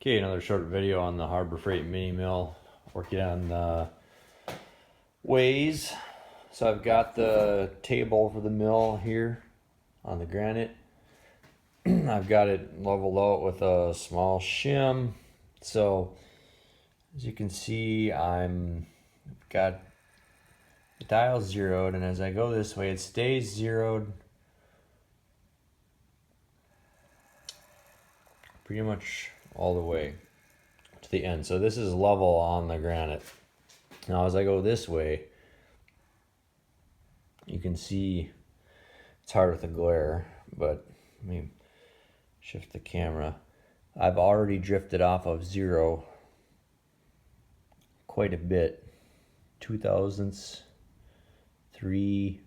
Okay, another short video on the Harbor Freight mini mill, working on the ways. So I've got the table for the mill here on the granite. I've got it leveled out with a small shim. So as you can see, I've got the dial zeroed, and as I go this way, it stays zeroed pretty much all the way to the end. So this is level on the granite. Now as I go this way, you can see it's hard with the glare, but let me shift the camera. I've already drifted off of zero quite a bit. 2 thousandths, 3.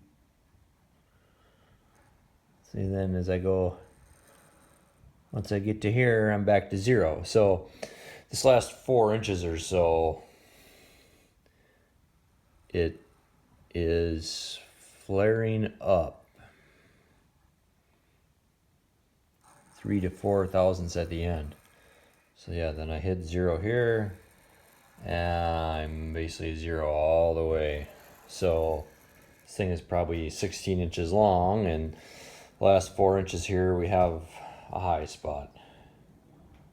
See, then as I go, once I get to here, I'm back to zero. So this last 4 inches or so, it is flaring up 3 to 4 thousandths at the end. So yeah, then I hit zero here, and I'm basically zero all the way. So this thing is probably 16 inches long, and the last 4 inches here we have a high spot.